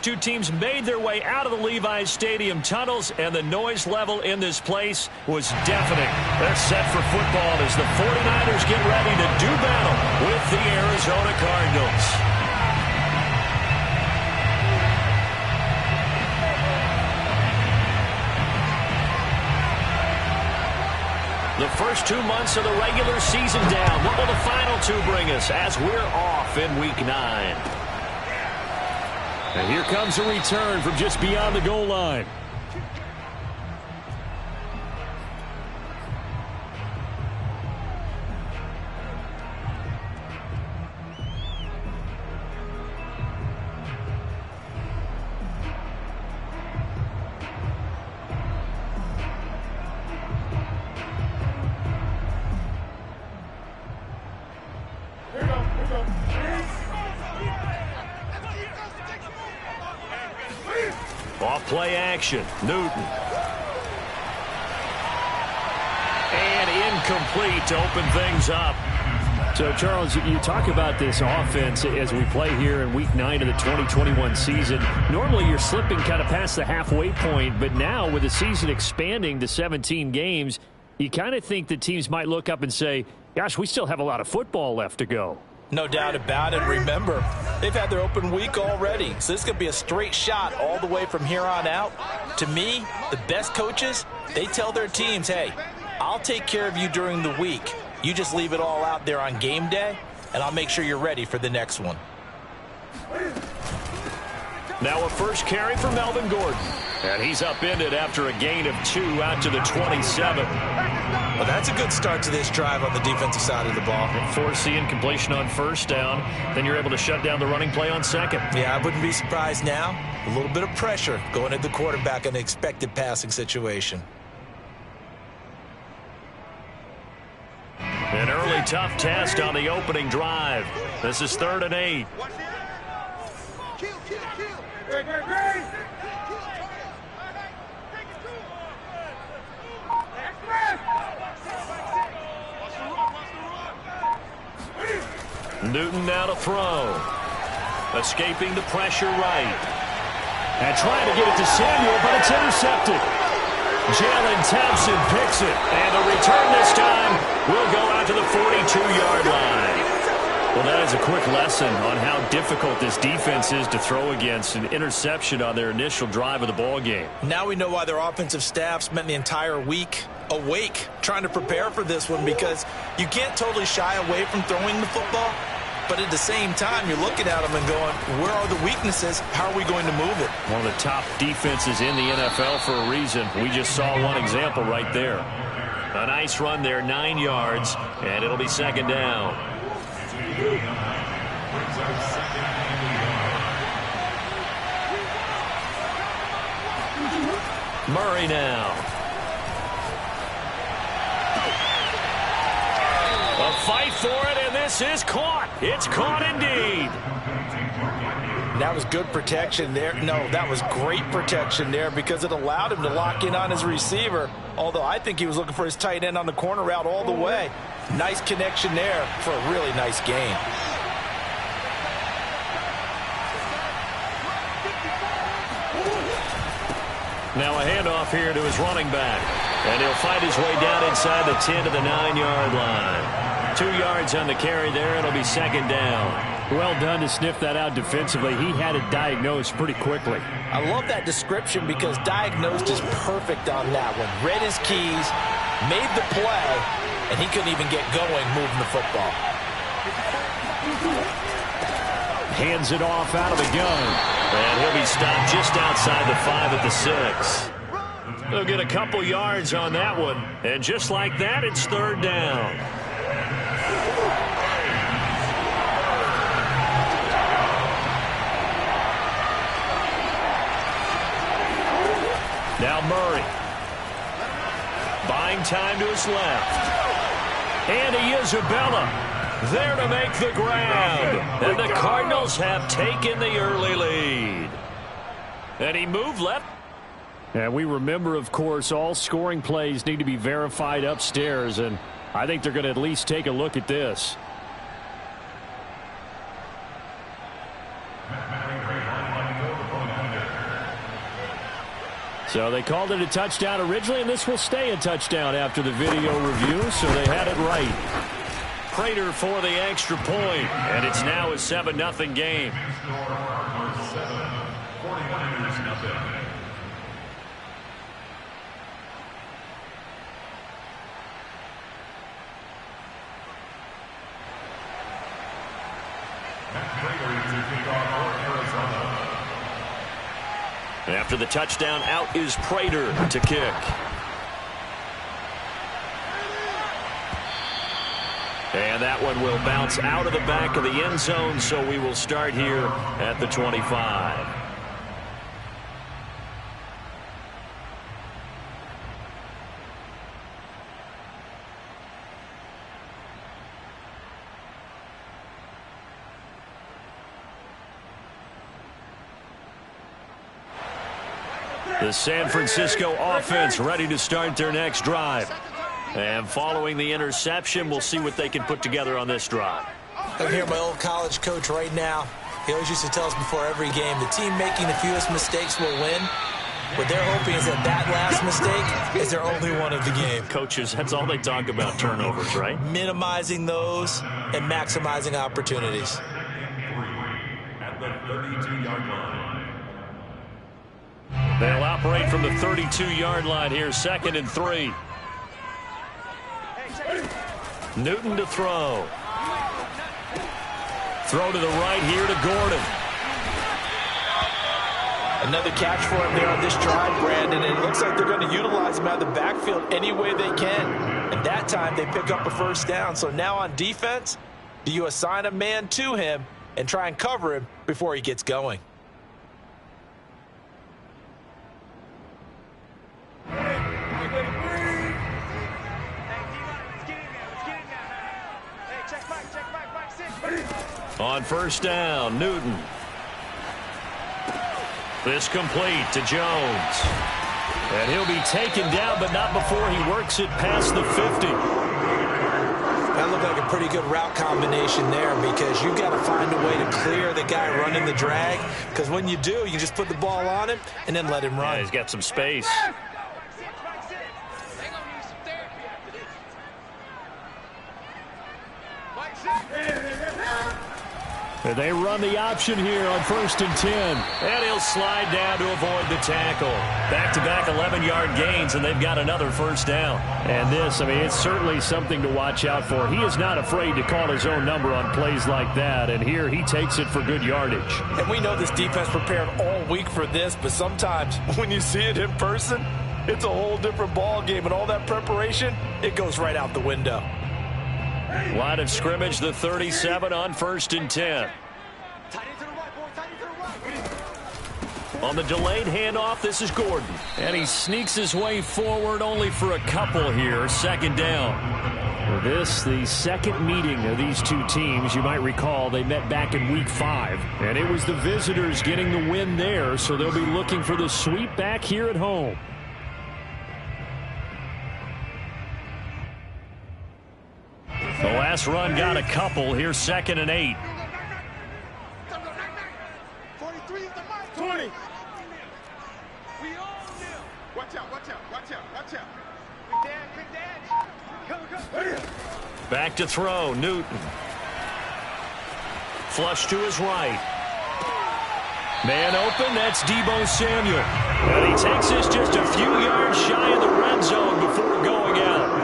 two teams made their way out of the Levi's Stadium tunnels, and the noise level in this place was deafening. They're set for football as the 49ers get ready to do battle with the Arizona Cardinals. The first 2 months of the regular season down. What will the final two bring us as we're off in Week 9? And here comes a return from just beyond the goal line. Off-play action. Newton. And incomplete to open things up. So, Charles, you talk about this offense as we play here in Week 9 of the 2021 season. Normally, you're slipping kind of past the halfway point, but now with the season expanding to 17 games, you kind of think the teams might look up and say, gosh, we still have a lot of football left to go. No doubt about it. Remember, they've had their open week already, so this could be a straight shot all the way from here on out. To me, the best coaches, they tell their teams, hey, I'll take care of you during the week. You just leave it all out there on game day, and I'll make sure you're ready for the next one. Now a first carry for Melvin Gordon. And he's upended after a gain of 2 out to the 27. Well, that's a good start to this drive on the defensive side of the ball. Force the incompletion on first down. Then you're able to shut down the running play on second. Yeah, I wouldn't be surprised now. A little bit of pressure going at the quarterback in an expected passing situation. An early tough test on the opening drive. This is 3rd and 8. Newton now to throw. Escaping the pressure right. And trying to get it to Samuel, but it's intercepted. Jalen Thompson picks it. And the return this time will go out to the 42-yard line. Well, that is a quick lesson on how difficult this defense is to throw against. An interception on their initial drive of the ball game. Now we know why their offensive staff spent the entire week awake trying to prepare for this one, because you can't totally shy away from throwing the football. But at the same time, you're looking at them and going, where are the weaknesses? How are we going to move it? One of the top defenses in the NFL for a reason. We just saw one example right there. A nice run there, 9 yards, and it'll be 2nd down. Murray now. A fight for it, and this is caught. It's caught indeed. That was good protection there. No, that was great protection there because it allowed him to lock in on his receiver, although I think he was looking for his tight end on the corner route all the way. Nice connection there for a really nice gain. Now a handoff here to his running back. And he'll fight his way down inside the 10 to the 9-yard line. 2 yards on the carry there. It'll be 2nd down. Well done to sniff that out defensively. He had it diagnosed pretty quickly. I love that description because diagnosed is perfect on that one. Read his keys, made the play, and he couldn't even get going moving the football. Hands it off out of the gun. And he'll be stopped just outside the 5 at the 6. They'll get a couple yards on that one. And just like that, it's 3rd down. Now Murray. Buying time to his left. And Isabella there to make the grab. And the Cardinals have taken the early lead. And he moved left. And we remember, of course, all scoring plays need to be verified upstairs. And I think they're going to at least take a look at this. So they called it a touchdown originally, and this will stay a touchdown after the video review, so they had it right. Prater for the extra point, and it's now a 7-0 game. After the touchdown, out is Prater to kick. And that one will bounce out of the back of the end zone, so we will start here at the 25. The San Francisco offense ready to start their next drive. And following the interception, we'll see what they can put together on this drive. I'm here, my old college coach right now. He always used to tell us before every game, the team making the fewest mistakes will win. What they're hoping is that last mistake is their only one of the game. Coaches, that's all they talk about, turnovers, right? Minimizing those and maximizing opportunities. At the 32-yard line. They'll operate from the 32-yard line here, 2nd and 3. Newton to throw. Throw to the right here to Gordon. Another catch for him there on this drive, Brandon, and it looks like they're going to utilize him out of the backfield any way they can. And that time they pick up a first down. So now on defense, do you assign a man to him and try and cover him before he gets going? On first down, Newton. This complete to Jones. And he'll be taken down, but not before he works it past the 50. That looked like a pretty good route combination there, because you've got to find a way to clear the guy running the drag, because when you do, you just put the ball on him and then let him run. Yeah, he's got some space. And they run the option here on 1st and 10. And he'll slide down to avoid the tackle. Back-to-back 11-yard gains, and they've got another first down. And this, I mean, it's certainly something to watch out for. He is not afraid to call his own number on plays like that, and here he takes it for good yardage. And we know this defense prepared all week for this, but sometimes when you see it in person, it's a whole different ball game, and all that preparation, it goes right out the window. Line of scrimmage, the 37 on 1st and 10. On the delayed handoff, this is Gordon. And he sneaks his way forward only for a couple here. 2nd down. This, the second meeting of these two teams. You might recall they met back in week 5. And it was the visitors getting the win there, so they'll be looking for the sweep back here at home. The last run got a couple. Here's 2nd and 8. 43 at the mark. 20. We all knew. Watch out, watch out, watch out, watch out. Big dash. Come. Back to throw, Newton. Flush to his right. Man open, that's Deebo Samuel. And he takes this just a few yards shy of the red zone before going out.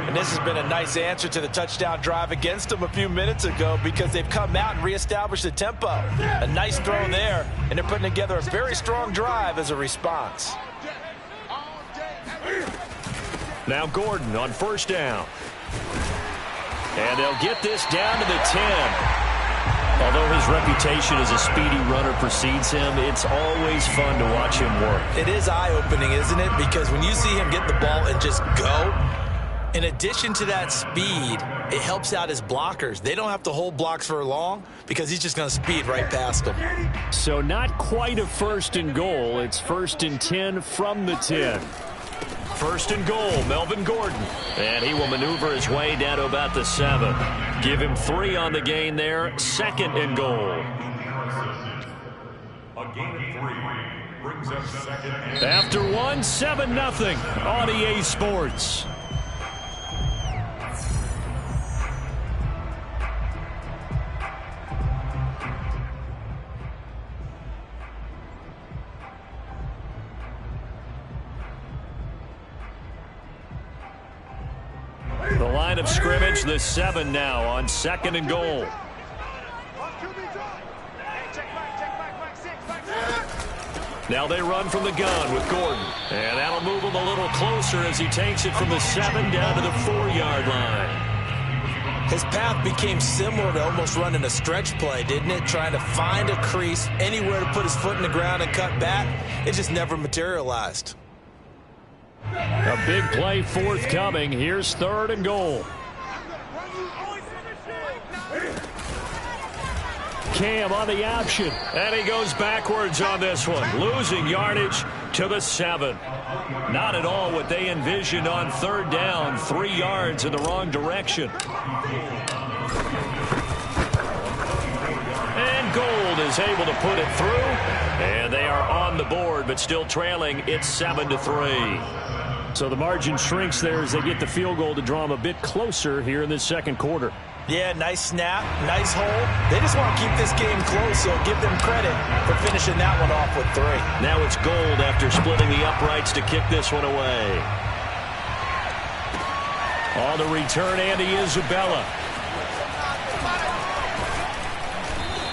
And this has been a nice answer to the touchdown drive against them a few minutes ago, because they've come out and reestablished the tempo. A nice throw there, and they're putting together a very strong drive as a response. Now Gordon on 1st down. And they'll get this down to the 10. Although his reputation as a speedy runner precedes him, it's always fun to watch him work. It is eye-opening, isn't it? Because when you see him get the ball and just go, in addition to that speed, it helps out his blockers. They don't have to hold blocks for long because he's just going to speed right past them. So not quite a 1st and goal. It's 1st and 10 from the 10. 1st and goal, Melvin Gordon. And he will maneuver his way down to about the 7. Give him 3 on the gain there. 2nd and goal. After one, 7-0 on EA Sports. The line of scrimmage, the 7 now on 2nd and goal. Now they run from the gun with Gordon. And that'll move him a little closer as he takes it from the 7 down to the 4-yard line. His path became similar to almost running a stretch play, didn't it? Trying to find a crease, anywhere to put his foot in the ground and cut back. It just never materialized. A big play forthcoming. Here's 3rd and goal. Cam on the option. And he goes backwards on this one. Losing yardage to the 7. Not at all what they envisioned on 3rd down. 3 yards in the wrong direction. And Gold is able to put it through. And they are on the board, but still trailing. It's 7-3. So the margin shrinks there as they get the field goal to draw them a bit closer here in this 2nd quarter. Yeah, nice snap, nice hold. They just want to keep this game close, so give them credit for finishing that one off with 3. Now it's Gold after splitting the uprights to kick this one away. On the return, Andy Isabella.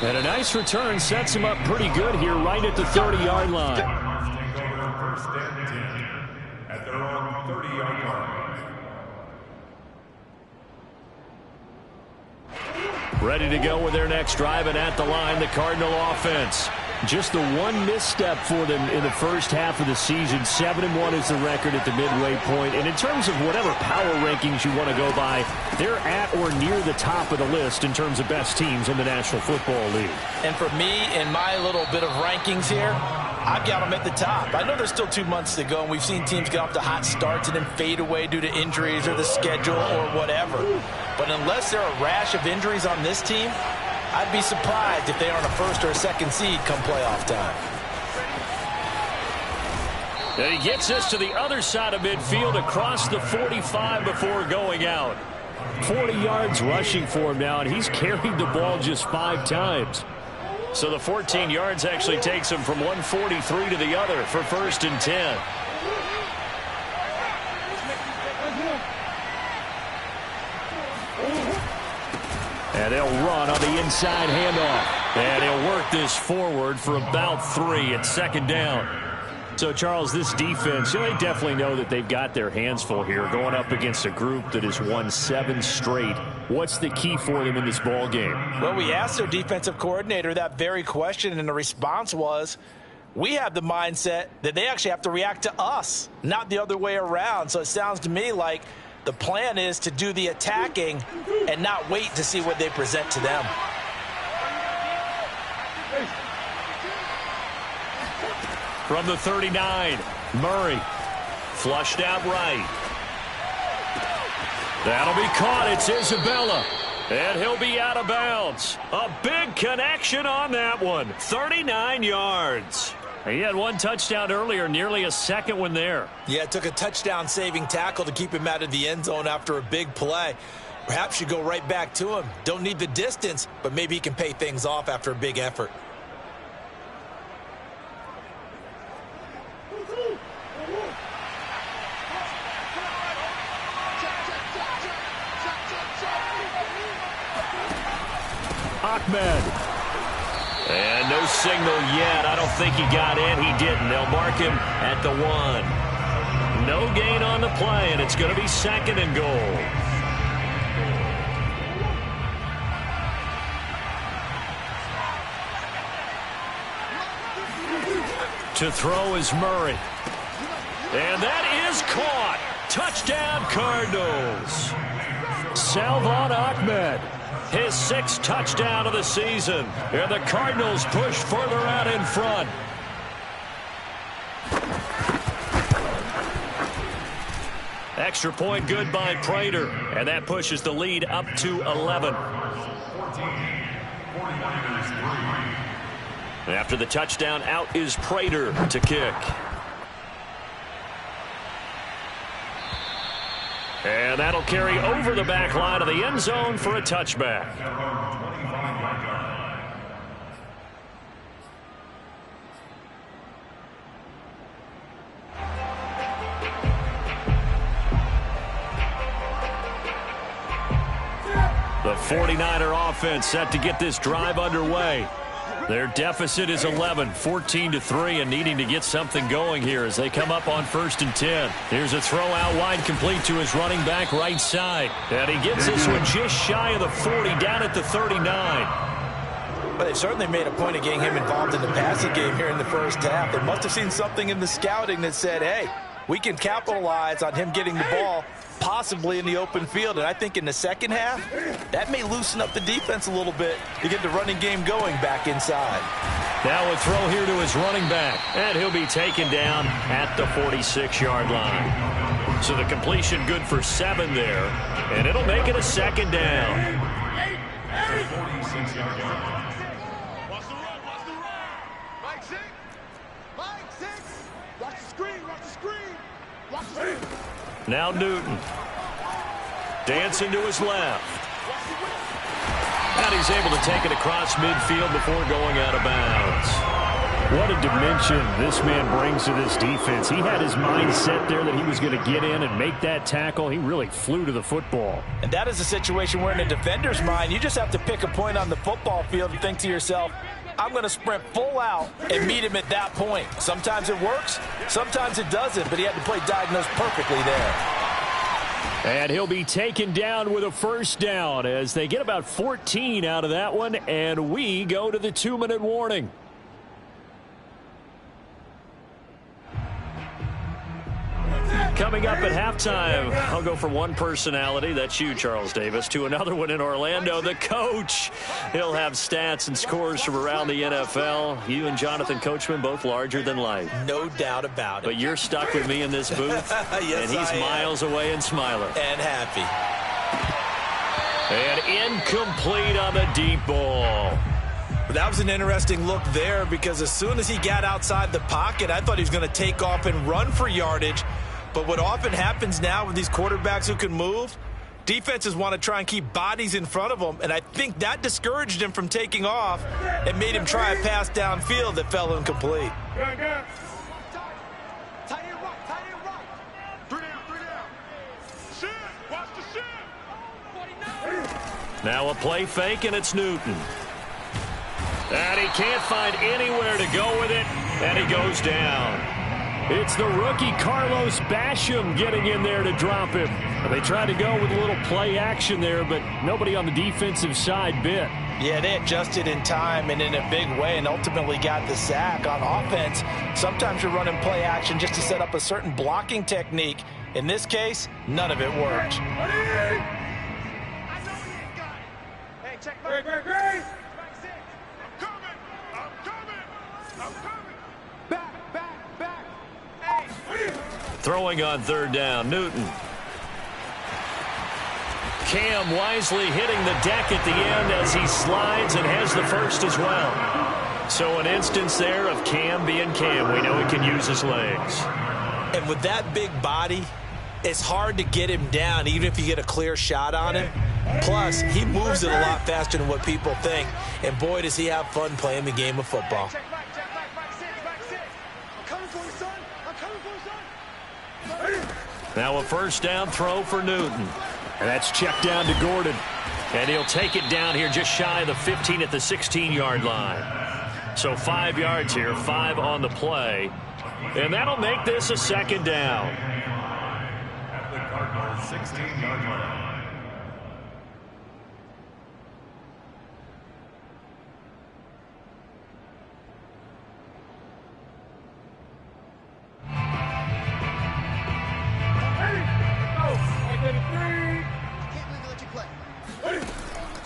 And a nice return sets him up pretty good here right at the 30-yard line. Ready to go with their next drive, and at the line, the Cardinal offense. Just the one misstep for them in the first half of the season. 7-1 is the record at the midway point. And in terms of whatever power rankings you want to go by, they're at or near the top of the list in terms of best teams in the National Football League. And for me, in my little bit of rankings here, I've got them at the top. I know there's still 2 months to go, and we've seen teams get off to hot starts and then fade away due to injuries or the schedule or whatever. But unless there are a rash of injuries on this team, I'd be surprised if they aren't a 1st or a 2nd seed come playoff time. And he gets us to the other side of midfield across the 45 before going out. 40 yards rushing for him now, and he's carried the ball just 5 times. So the 14 yards actually takes him from 143 to the other for 1st and 10. And they'll run on the inside handoff. And he'll work this forward for about 3 at 2nd down. So, Charles, this defense, they definitely know that they've got their hands full here going up against a group that has won 7 straight. What's the key for them in this ball game? Well, we asked their defensive coordinator that very question, and the response was, we have the mindset that they actually have to react to us, not the other way around. So it sounds to me like the plan is to do the attacking and not wait to see what they present to them. From the 39, Murray flushed out right. That'll be caught. It's Isabella. And he'll be out of bounds. A big connection on that one. 39 yards. He had 1 touchdown earlier, nearly a 2nd one there. Yeah, it took a touchdown-saving tackle to keep him out of the end zone after a big play. Perhaps you go right back to him. Don't need the distance, but maybe he can pay things off after a big effort. Ahmed. And no signal yet. I don't think he got in. He didn't. They'll mark him at the 1. No gain on the play, and it's going to be 2nd and goal. To throw is Murray. And that is caught. Touchdown, Cardinals. Salvon Ahmed. His 6th touchdown of the season. And the Cardinals push further out in front. Extra point good by Prater. And that pushes the lead up to 11. After the touchdown, out is Prater to kick. And that'll carry over the back line of the end zone for a touchback. The 49er offense set to get this drive underway. Their deficit is 11, 14-3, and needing to get something going here as they come up on 1st and 10. Here's a throw out wide, complete to his running back right side. And he gets this one just shy of the 40, down at the 39. But they certainly made a point of getting him involved in the passing game here in the first half. They must have seen something in the scouting that said, hey, we can capitalize on him getting the ball possibly in the open field. And I think in the second half, that may loosen up the defense a little bit to get the running game going back inside. Now a throw here to his running back, and he'll be taken down at the 46-yard line. So the completion good for 7 there, and it'll make it a 2nd down. Watch the run, watch the run. Mike 6. Mike 6. Watch the screen, watch the screen. Watch the screen. Now Newton. Dancing to his left. And he's able to take it across midfield before going out of bounds. What a dimension this man brings to this defense. He had his mind set there that he was going to get in and make that tackle. He really flew to the football. And that is a situation where in a defender's mind, you just have to pick a point on the football field and think to yourself, I'm going to sprint full out and meet him at that point. Sometimes it works, sometimes it doesn't, but he had to play diagnosed perfectly there. And he'll be taken down with a 1st down as they get about 14 out of that one, and we go to the 2-minute warning. Coming up at halftime, I'll go from one personality, that's you, Charles Davis, to another one in Orlando, the coach. He'll have stats and scores from around the NFL. You and Jonathan Coachman, both larger than life. No doubt about it. But you're stuck with me in this booth, yes, and he's miles away and smiling. And happy. And incomplete on the deep ball. That was an interesting look there because as soon as he got outside the pocket, I thought he was going to take off and run for yardage. But what often happens now with these quarterbacks who can move, defenses want to try and keep bodies in front of them, and I think that discouraged him from taking off and made him try a pass downfield that fell incomplete. Tie it right. 3 down. Shit, watch the shit. Now a play fake, and it's Newton. And he can't find anywhere to go with it, and he goes down. It's the rookie Carlos Basham getting in there to drop him. They tried to go with a little play action there, but nobody on the defensive side bit. Yeah, they adjusted in time and in a big way and ultimately got the sack. On offense, sometimes you're running play action just to set up a certain blocking technique. In this case, none of it worked. Hey, check my Great. I'm coming. Back. Hey. Throwing on 3rd down, Newton. Cam wisely hitting the deck at the end as he slides and has the 1st as well. So an instance there of Cam being Cam. We know he can use his legs. And with that big body, it's hard to get him down even if you get a clear shot on him. Plus, he moves it a lot faster than what people think. And boy, does he have fun playing the game of football. Check back. I'm coming for you, son. Now a 1st down throw for Newton. And that's checked down to Gordon. And he'll take it down here just shy of the 15 at the 16-yard line. So 5 yards here, 5 on the play. And that'll make this a 2nd down. At the Cardinals' 16-yard line.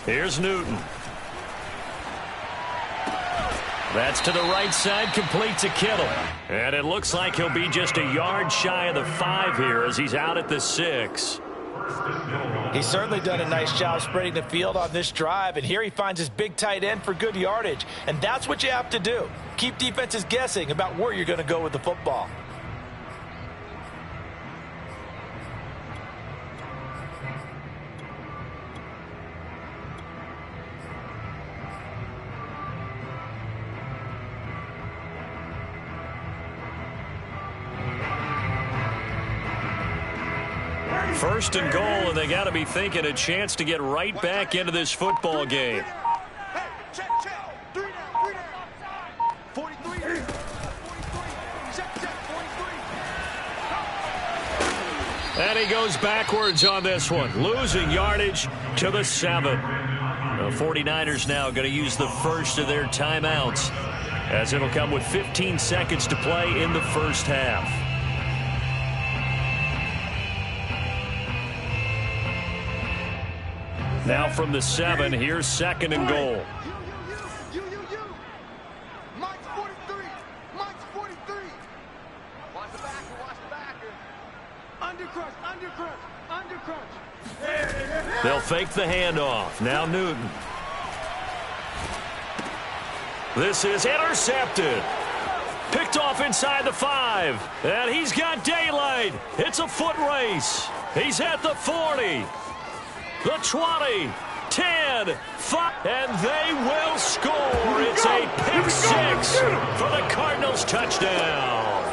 Here's Newton. That's to the right side, complete to Kittle. And it looks like he'll be just a yard shy of the 5 here as he's out at the 6. He's certainly done a nice job spreading the field on this drive, and here he finds his big tight end for good yardage. And that's what you have to do. Keep defenses guessing about where you're going to go with the football. First and goal, and they got to be thinking a chance to get right back into this football game. Hey, check. 3 down. 43. 43. Check. 43. And he goes backwards on this one, losing yardage to the 7. The 49ers now going to use the first of their timeouts, as it'll come with 15 seconds to play in the first half. Now from the 7, here's second and goal. You. Mike's 43. Mike's 43. Watch the backer. Undercrunch. They'll fake the handoff. Now Newton. This is intercepted. Picked off inside the 5. And he's got daylight. It's a foot race. He's at the 40. The 20, 10, 5, and they will score. It's a pick 6 for the Cardinals touchdown.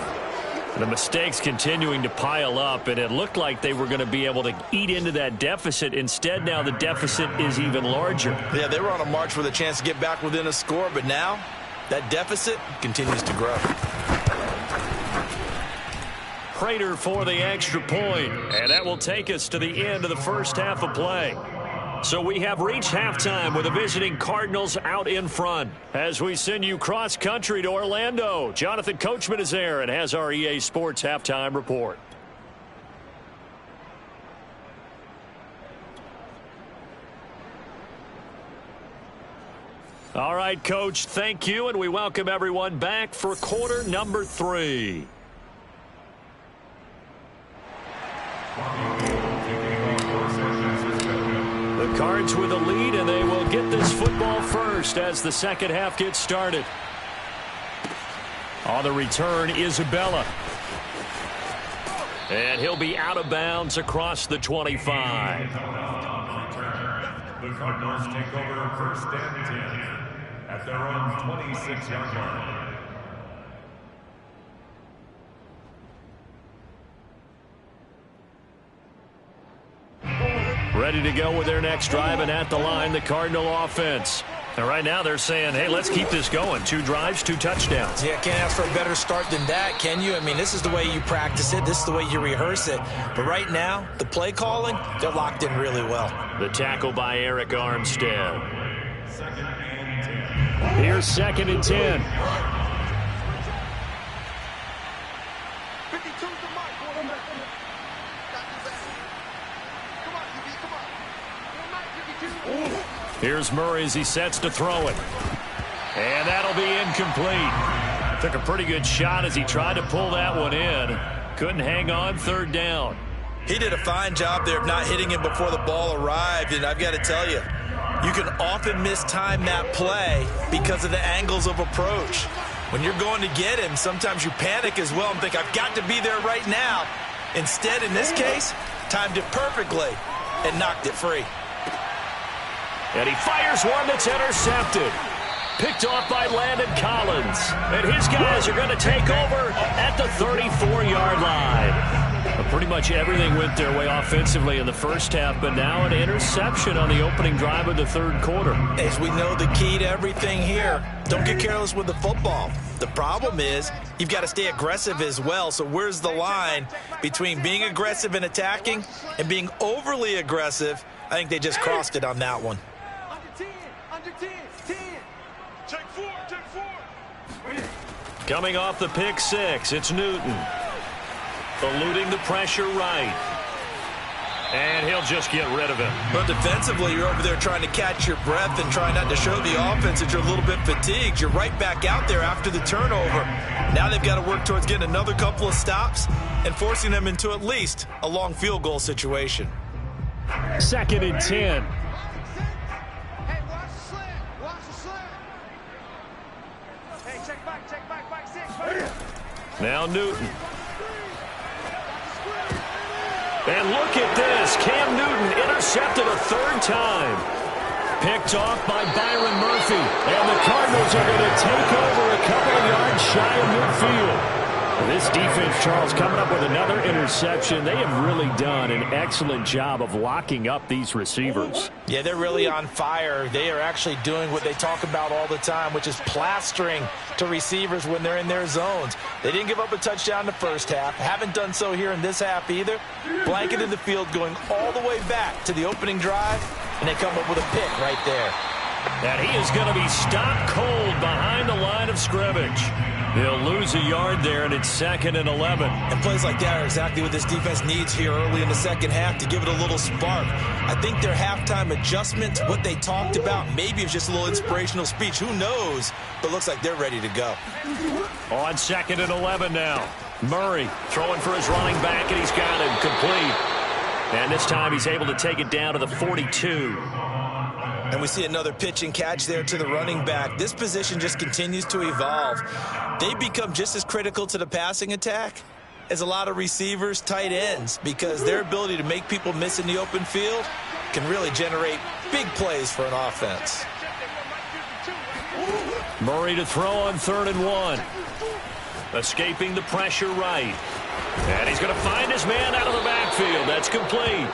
The mistakes continuing to pile up, and it looked like they were going to be able to eat into that deficit. Instead, now the deficit is even larger. Yeah, they were on a march with a chance to get back within a score, but now that deficit continues to grow. Prater for the extra point, and that will take us to the end of the first half of play. So we have reached halftime with the visiting Cardinals out in front. As we send you cross-country to Orlando, Jonathan Coachman is there and has our EA Sports halftime report. All right, Coach, thank you, and we welcome everyone back for quarter number 3. The Cards with a lead, and they will get this football first as the second half gets started. On the return, Isabella. And he'll be out of bounds across the 25. The Cardinals take over first and 10 at their own 26-yard line. Ready to go with their next drive, and at the line, the Cardinal offense. And right now they're saying, hey, let's keep this going. 2 drives, 2 touchdowns. Yeah, can't ask for a better start than that, can you? I mean, this is the way you practice it. This is the way you rehearse it. But right now, the play calling, they're locked in really well. The tackle by Eric Armstead. Second and 10. Here's second and 10. 52's the mark, quarterback. Come on, QB, come on. Here's Murray as he sets to throw it. And that'll be incomplete. Took a pretty good shot as he tried to pull that one in. Couldn't hang on, third down. He did a fine job there of not hitting him before the ball arrived, and I've got to tell you, you can often mistime that play because of the angles of approach. When you're going to get him, sometimes you panic as well and think, I've got to be there right now. Instead, in this case, timed it perfectly and knocked it free. And he fires one that's intercepted. Picked off by Landon Collins. And his guys are going to take over at the 34-yard line. Pretty much everything went their way offensively in the first half, but now an interception on the opening drive of the third quarter. As we know, the key to everything here, don't get careless with the football. The problem is you've got to stay aggressive as well. So where's the line between being aggressive and attacking and being overly aggressive? I think they just crossed it on that one. Under 10. Take 4. Coming off the pick 6, it's Newton. Eluding the pressure right. And he'll just get rid of it. But defensively, you're over there trying to catch your breath and trying not to show the offense that you're a little bit fatigued. You're right back out there after the turnover. Now they've got to work towards getting another couple of stops and forcing them into at least a long field goal situation. 2nd and 10. Hey, watch the slant. Watch the slant. Hey, check back, 6. Now Newton. And look at this. Cam Newton intercepted a 3rd time. Picked off by Byron Murphy. And the Cardinals are going to take over a couple of yards shy of midfield. This defense, Charles, coming up with another interception. They have really done an excellent job of locking up these receivers. Yeah, they're really on fire. They are actually doing what they talk about all the time, which is plastering to receivers when they're in their zones. They didn't give up a touchdown in the first half. Haven't done so here in this half either. Blanketed the field going all the way back to the opening drive, and they come up with a pick right there. And he is going to be stopped cold behind the line of scrimmage. He'll lose a yard there, and it's 2nd and 11. And plays like that are exactly what this defense needs here early in the second half to give it a little spark. I think their halftime adjustment, what they talked about, maybe it's just a little inspirational speech. Who knows? But looks like they're ready to go. On 2nd and 11 now. Murray throwing for his running back, and he's got him complete. And this time he's able to take it down to the 42. And we see another pitch and catch there to the running back. This position just continues to evolve. They become just as critical to the passing attack as a lot of receivers, tight ends, because their ability to make people miss in the open field can really generate big plays for an offense. Murray to throw on 3rd and 1. Escaping the pressure right. And he's going to find his man out of the backfield. That's complete.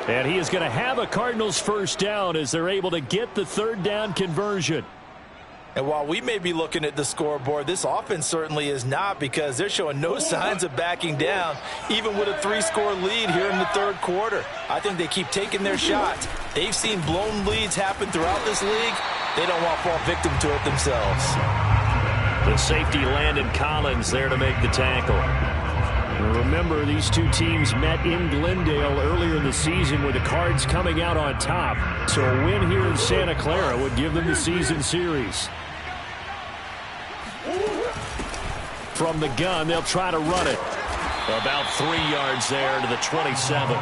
And he is going to have a Cardinals 1st down as they're able to get the 3rd down conversion. And while we may be looking at the scoreboard, this offense certainly is not, because they're showing no signs of backing down, even with a 3-score lead here in the 3rd quarter. I think they keep taking their shots. They've seen blown leads happen throughout this league. They don't want to fall victim to it themselves. The safety Landon Collins there to make the tackle. Remember, these two teams met in Glendale earlier in the season with the Cards coming out on top. So a win here in Santa Clara would give them the season series. From the gun, they'll try to run it. About 3 yards there to the 27.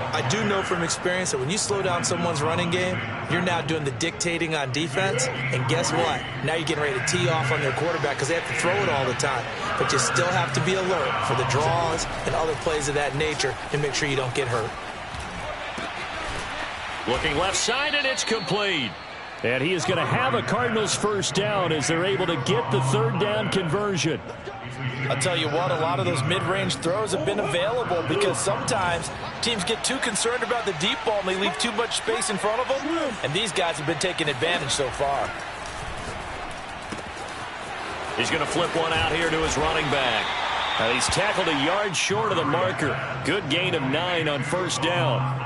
I do know from experience that when you slow down someone's running game, you're now doing the dictating on defense. And guess what? Now you're getting ready to tee off on their quarterback because they have to throw it all the time. But you still have to be alert for the draws and other plays of that nature and make sure you don't get hurt. Looking left side, and it's complete. And he is going to have a Cardinals 1st down as they're able to get the 3rd down conversion. I'll tell you what, a lot of those mid-range throws have been available because sometimes teams get too concerned about the deep ball and they leave too much space in front of them. And these guys have been taking advantage so far. He's going to flip one out here to his running back. He's tackled a yard short of the marker. Good gain of 9 on 1st down.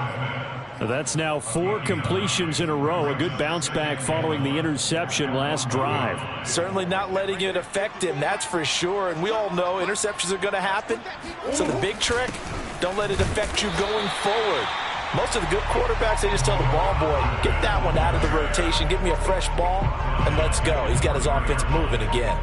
That's now 4 completions in a row. A good bounce back following the interception last drive. Certainly not letting it affect him, that's for sure. And we all know interceptions are going to happen. So the big trick, don't let it affect you going forward. Most of the good quarterbacks, they just tell the ball boy, get that one out of the rotation, get me a fresh ball, and let's go. He's got his offense moving again.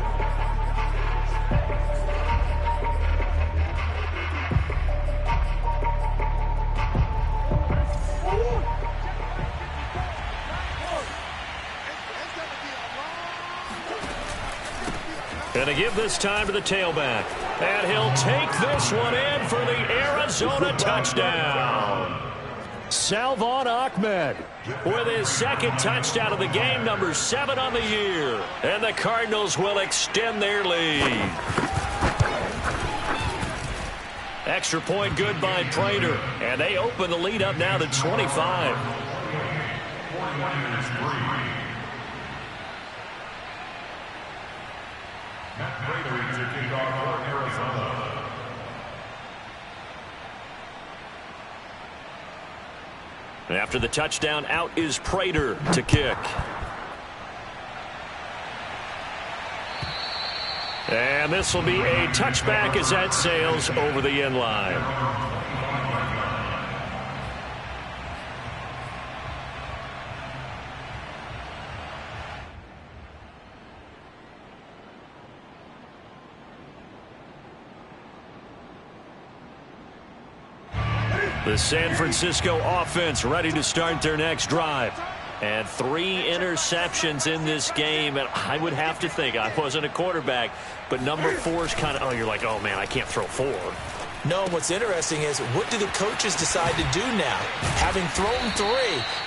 And to give this time to the tailback. And he'll take this one in for the Arizona touchdown. Salvon Ahmed With his 2nd touchdown of the game, number 7 on the year. And the Cardinals will extend their lead. Extra point good by Prater. And they open the lead up now to 25. After the touchdown, out is Prater to kick. And this will be a touchback as that sails over the end line. The San Francisco offense ready to start their next drive. And 3 interceptions in this game. And I would have to think, I wasn't a quarterback, but number 4 is kind of, oh, you're like, oh, man, I can't throw 4. No, what's interesting is what do the coaches decide to do now? Having thrown 3,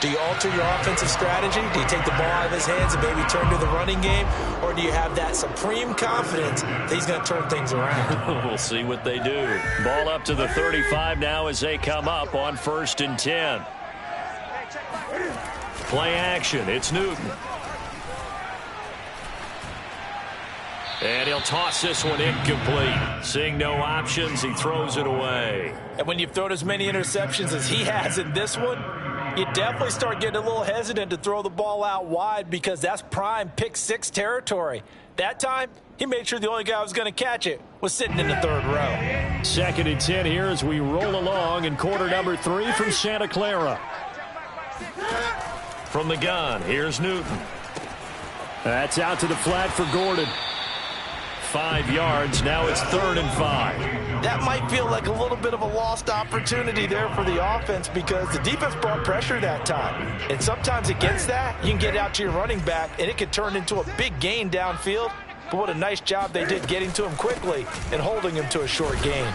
do you alter your offensive strategy? Do you take the ball out of his hands and maybe turn to the running game? Or do you have that supreme confidence that he's going to turn things around? We'll see what they do. Ball up to the 35 now as they come up on 1st and 10. Play action. It's Newton. And he'll toss this one incomplete. Seeing no options, he throws it away. And when you've thrown as many interceptions as he has in this one, you definitely start getting a little hesitant to throw the ball out wide because that's prime pick 6 territory. That time, he made sure the only guy who was going to catch it was sitting in the 3rd row. 2nd and 10 here as we roll along in quarter number 3 from Santa Clara. From the gun, here's Newton. That's out to the flat for Gordon. 5 yards. Now it's 3rd and 5. That might feel like a little bit of a lost opportunity there for the offense because the defense brought pressure that time. And sometimes against that, you can get out to your running back, and it could turn into a big gain downfield. But what a nice job they did getting to him quickly and holding him to a short gain.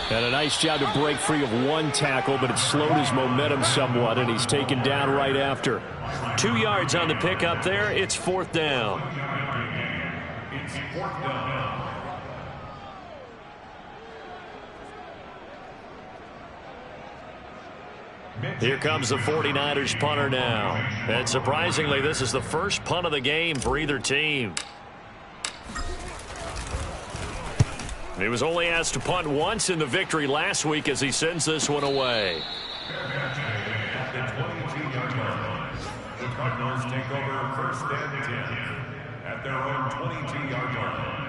And a nice job to break free of 1 tackle, but it slowed his momentum somewhat, and he's taken down right after. 2 yards on the pickup there. It's 4th down. It's 4th down. Here comes the 49ers punter now. And surprisingly, this is the first punt of the game for either team. He was only asked to punt once in the victory last week as he sends this one away. At the 22-yard line, the Cardinals take over 1st and 10 at their own 22-yard line.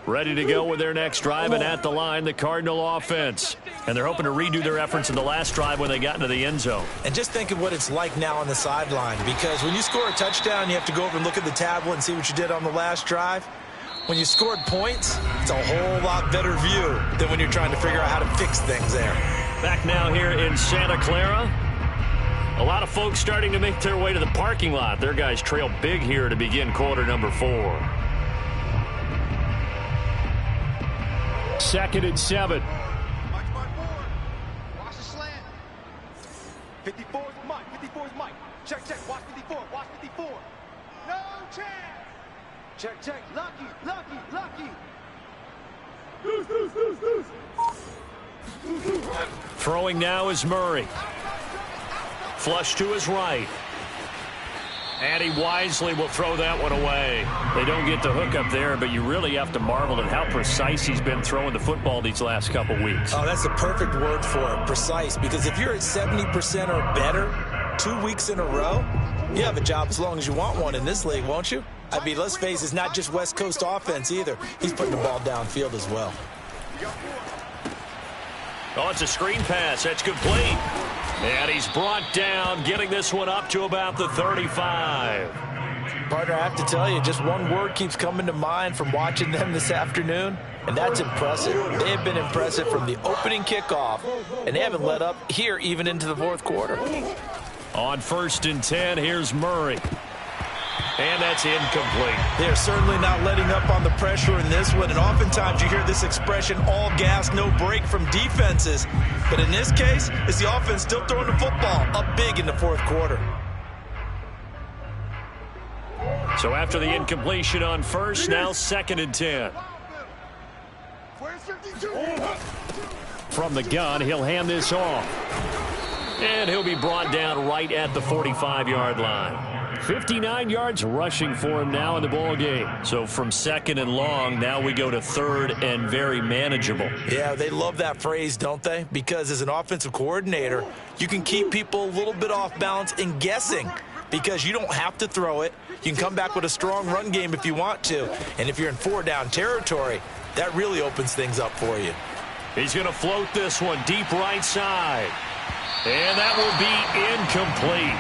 Ready to go with their next drive, and at the line, the Cardinal offense. And they're hoping to redo their efforts in the last drive when they got into the end zone. And just think of what it's like now on the sideline, because when you score a touchdown, you have to go over and look at the tablet and see what you did on the last drive. When you scored points, it's a whole lot better view than when you're trying to figure out how to fix things there. Back now here in Santa Clara. A lot of folks starting to make their way to the parking lot. Their guys trail big here to begin quarter number 4. 2nd and 7. Watch the slant. 54 is Mike. 54 is Mike. Check. Watch 54. Watch 54. No chance. Check. Lucky. Throwing now is Murray. Flush to his right. And he wisely will throw that one away. They don't get the hook up there, but you really have to marvel at how precise he's been throwing the football these last couple weeks. Oh, that's the perfect word for it, precise, because if you're at 70% or better 2 weeks in a row, you have a job as long as you want one in this league, won't you? I mean, let's face it, it's not just West Coast offense either. He's putting the ball downfield as well. Oh, it's a screen pass. That's complete. And he's brought down, getting this one up to about the 35. Partner, I have to tell you, just one word keeps coming to mind from watching them this afternoon, and that's impressive. They have been impressive from the opening kickoff, and they haven't let up here even into the 4th quarter. On 1st and 10, here's Murray. And that's incomplete. They're certainly not letting up on the pressure in this one, and oftentimes you hear this expression, all gas, no break from defenses. But in this case, it's the offense still throwing the football up big in the 4th quarter. So after the incompletion on 1st, now 2nd and 10. From the gun, he'll hand this off. And he'll be brought down right at the 45-yard line. 59 yards rushing for him now in the ball game. So from 2nd and long, now we go to 3rd and very manageable. Yeah, they love that phrase, don't they? Because as an offensive coordinator, you can keep people a little bit off balance and guessing because you don't have to throw it. You can come back with a strong run game if you want to. And if you're in 4-down territory, that really opens things up for you. He's going to float this one deep right side. And that will be incomplete.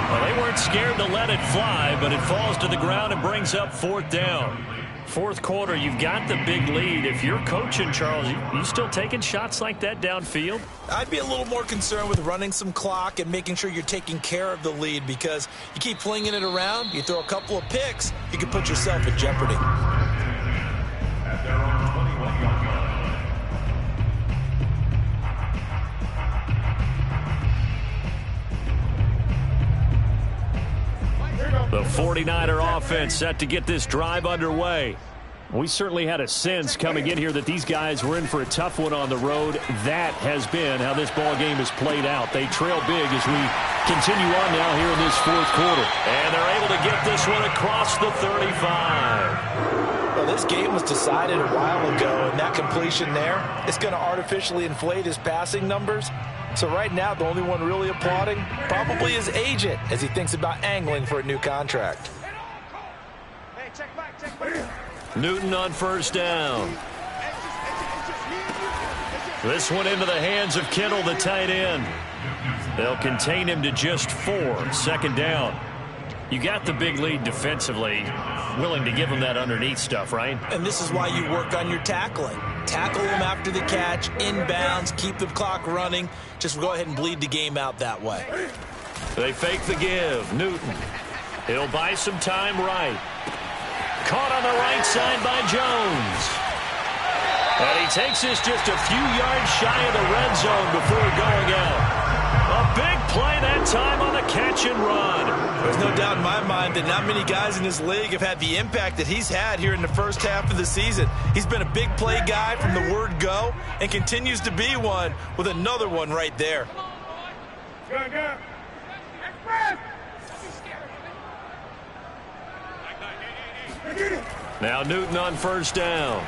Well, they weren't scared to let it fly, but it falls to the ground and brings up 4th down. Fourth quarter, you've got the big lead. If you're coaching, Charles, you still taking shots like that downfield? I'd be a little more concerned with running some clock and making sure you're taking care of the lead, because you keep flinging it around, you throw a couple of picks, you can put yourself in jeopardy. At their own 21-yard line. The 49er offense set to get this drive underway. We certainly had a sense coming in here that these guys were in for a tough one on the road. That has been how this ball game has played out. They trail big as we continue on now here in this fourth quarter. And they're able to get this one across the 35. Well, this game was decided a while ago, and that completion there is going to artificially inflate his passing numbers. So right now, the only one really applauding probably his agent as he thinks about angling for a new contract. Hey, check back, check back. Newton on first down. This one into the hands of Kittle, the tight end. They'll contain him to just 4. Second down. You got the big lead defensively. Willing to give him that underneath stuff, right? And this is why you work on your tackling. Tackle him after the catch, inbounds, keep the clock running. Just go ahead and bleed the game out that way. They fake the give. Newton. He'll buy some time right. Caught on the right side by Jones. And he takes this just a few yards shy of the red zone before going out. A big play that time on the catch and run. There's no doubt in my mind that not many guys in this league have had the impact that he's had here in the first half of the season. He's been a big play guy from the word go and continues to be one with another one right there. Now Newton on first down.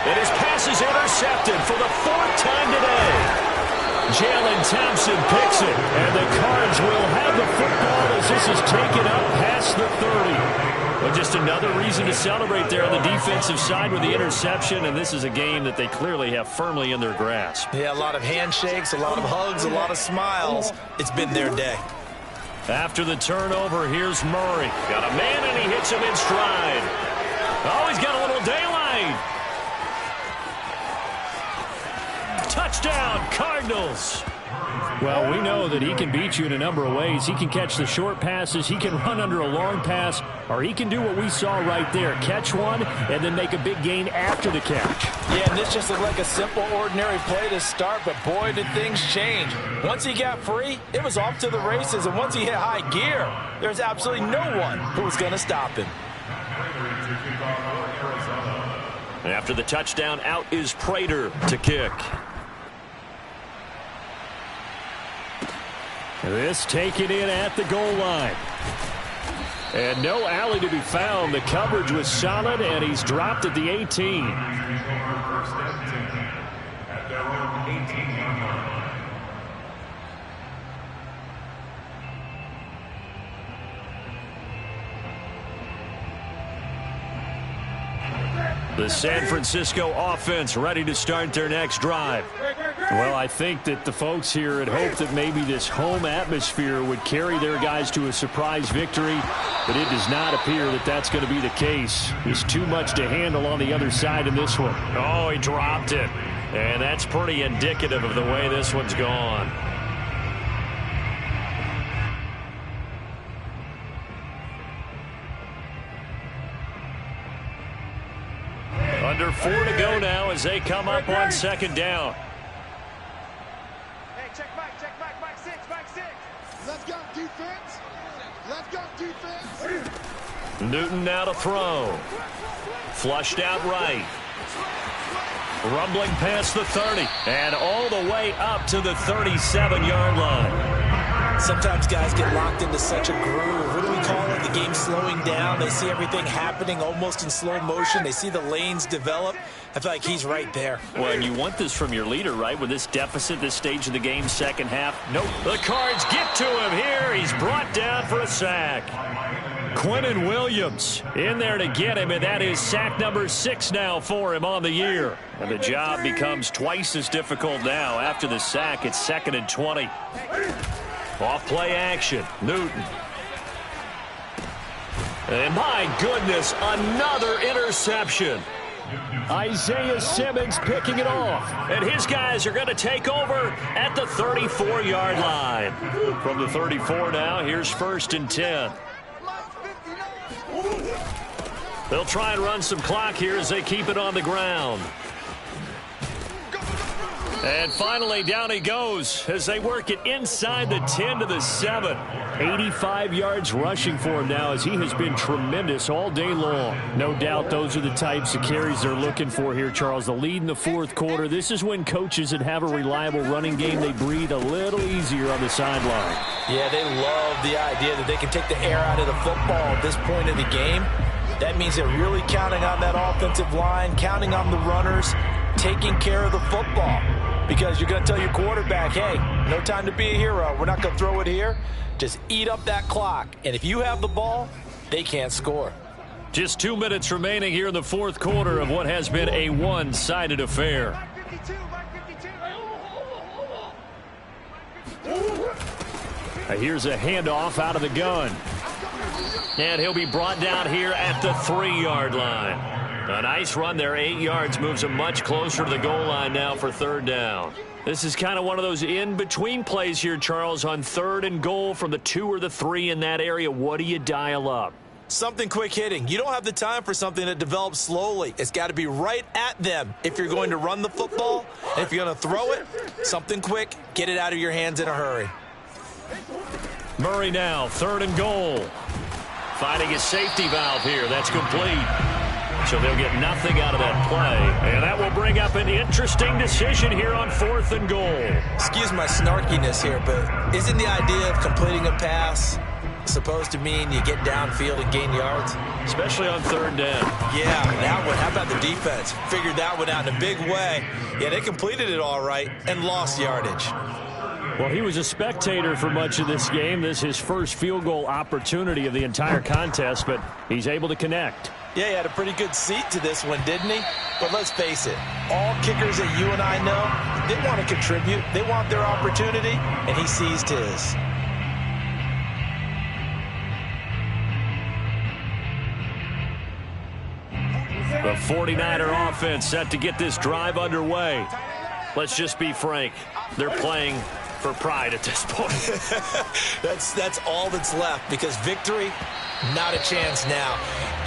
And his pass is intercepted for the 4th time today. Jalen Thompson picks it, and the Cards will have the football as this is taken up past the 30. But just another reason to celebrate there on the defensive side with the interception, and this is a game that they clearly have firmly in their grasp. Yeah, a lot of handshakes, a lot of hugs, a lot of smiles. It's been their day. After the turnover, here's Murray. Got a man, and he hits him in stride. Oh, he's got a little daylight. Touchdown, Cardinals. Well, we know that he can beat you in a number of ways. He can catch the short passes, he can run under a long pass, or he can do what we saw right there, catch one and then make a big gain after the catch. Yeah, and this just looked like a simple, ordinary play to start, but boy, did things change. Once he got free, it was off to the races, and once he hit high gear, there's absolutely no one who was going to stop him. After the touchdown, out is Prater to kick. This taken in at the goal line. And no alley to be found. The coverage was solid, and he's dropped at the 18. At their own 18-yard line. The San Francisco offense ready to start their next drive. Well, I think that the folks here had hoped that maybe this home atmosphere would carry their guys to a surprise victory, but it does not appear that that's going to be the case. There's too much to handle on the other side in this one. Oh, he dropped it. And that's pretty indicative of the way this one's gone. Under 4 to go now as they come up on second down. Hey, check back, back 6, back 6. Let's go, defense. Let's go, defense. Newton now to throw. Flushed out right. Rumbling past the 30 and all the way up to the 37-yard line. Sometimes guys get locked into such a groove. What do we call it? The game slowing down. They see everything happening almost in slow motion. They see the lanes develop. I feel like he's right there. Well, and you want this from your leader, right? With this deficit, this stage of the game, second half. Nope. The Cards get to him here. He's brought down for a sack. Quinnen Williams in there to get him, and that is sack number 6 now for him on the year. And the job becomes twice as difficult now. After the sack, it's 2nd and 20. Off play action. Newton. And my goodness, another interception. Isaiah Simmons picking it off. And his guys are going to take over at the 34-yard line. From the 34 now, here's 1st and 10. They'll try and run some clock here as they keep it on the ground. And finally, down he goes as they work it inside the 10 to the 7. 85 yards rushing for him now as he has been tremendous all day long. No doubt those are the types of carries they're looking for here, Charles. The lead in the 4th quarter. This is when coaches that have a reliable running game, they breathe a little easier on the sideline. Yeah, they love the idea that they can take the air out of the football at this point in the game. That means they're really counting on that offensive line, counting on the runners, taking care of the football. Because you're going to tell your quarterback, hey, no time to be a hero. We're not going to throw it here. Just eat up that clock. And if you have the ball, they can't score. Just 2 minutes remaining here in the 4th quarter of what has been a one-sided affair. Here's a handoff out of the gun. And he'll be brought down here at the 3-yard line. A nice run there, 8 yards, moves him much closer to the goal line now for 3rd down. This is kind of one of those in-between plays here, Charles, on 3rd and goal from the 2 or the 3 in that area. What do you dial up? Something quick hitting. You don't have the time for something that develops slowly. It's got to be right at them if you're going to run the football. And if you're going to throw it, something quick, get it out of your hands in a hurry. Murray now, 3rd and goal. Finding his safety valve here. That's complete. So they'll get nothing out of that play. And that will bring up an interesting decision here on 4th and goal. Excuse my snarkiness here, but isn't the idea of completing a pass supposed to mean you get downfield and gain yards? Especially on 3rd down. Yeah, that one. How about the defense? Figured that one out in a big way. Yeah, they completed it all right and lost yardage. Well, he was a spectator for much of this game. This is his first field goal opportunity of the entire contest, but he's able to connect. Yeah, he had a pretty good seat to this one, didn't he? But let's face it, all kickers that you and I know, they want to contribute. They want their opportunity, and he seized his. The 49er offense set to get this drive underway. Let's just be frank. They're playing for pride at this point. That's all that's left, because victory, not a chance now.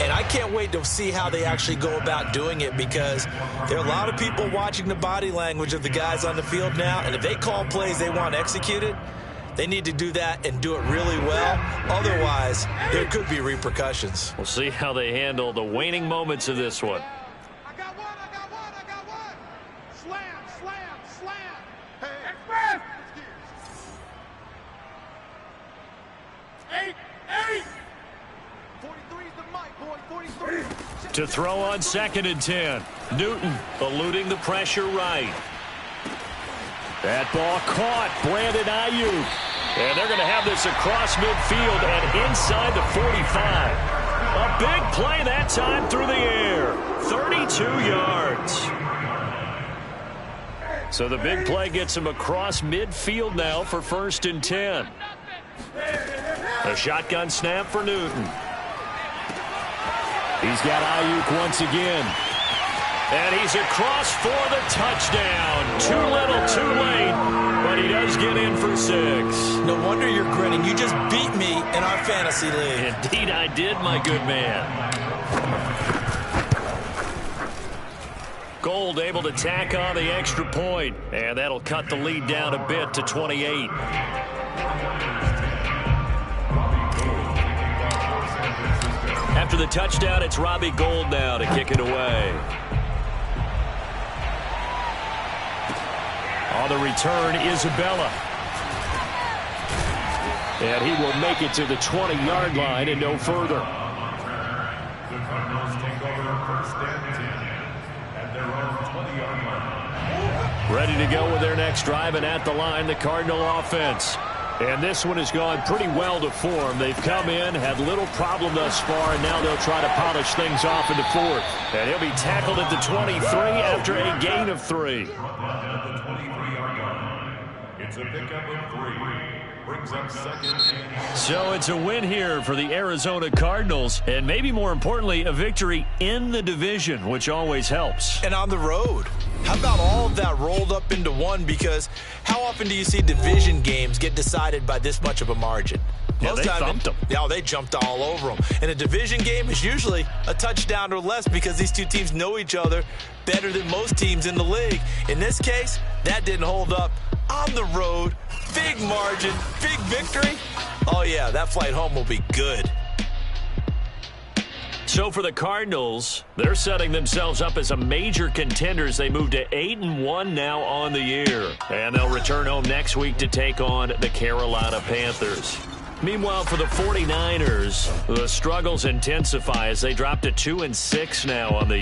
And I can't wait to see how they actually go about doing it, because there are a lot of people watching the body language of the guys on the field now, and if they call plays they want executed, they need to do that and do it really well. Otherwise, there could be repercussions. We'll see how they handle the waning moments of this one. I got one. Slam. Hey, express. 43 is the mic, boy. 43. To throw on 2nd and 10. Newton eluding the pressure right. That ball caught. Brandon Ayuk. And they're going to have this across midfield and inside the 45. A big play that time through the air. 32 yards. So the big play gets him across midfield now for 1st and 10. A shotgun snap for Newton. He's got Ayuk once again. And he's across for the touchdown. Too little, too late. But he does get in for 6. No wonder you're grinning. You just beat me in our fantasy league. Indeed I did, my good man. Gold able to tack on the extra point. And that'll cut the lead down a bit to 28. After the touchdown, it's Robbie Gould now to kick it away. On the return, Isabella. And he will make it to the 20-yard line and no further. The Cardinals take over 1st and 10 at their own 20-yard line. Ready to go with their next drive, and at the line, the Cardinal offense. And this one has gone pretty well to form. They've come in, had little problem thus far, and now they'll try to polish things off in the 4th. And he'll be tackled at the 23 after a gain of 3. At the 23-yard line, it's a pickup of 3. brings up second. So it's a win here for the Arizona Cardinals, and maybe more importantly, a victory in the division, which always helps. And on the road. How about all of that rolled up into one? Because how often do you see division games get decided by this much of a margin? Yeah, they thumped them. Yeah, they jumped all over them. And a division game is usually a touchdown or less because these two teams know each other better than most teams in the league. In this case, that didn't hold up. On the road, big margin, big victory. Oh, yeah, that flight home will be good. So for the Cardinals, they're setting themselves up as a major contender as they move to 8-1 now on the year. And they'll return home next week to take on the Carolina Panthers. Meanwhile, for the 49ers, the struggles intensify as they drop to 2-6 now on the year.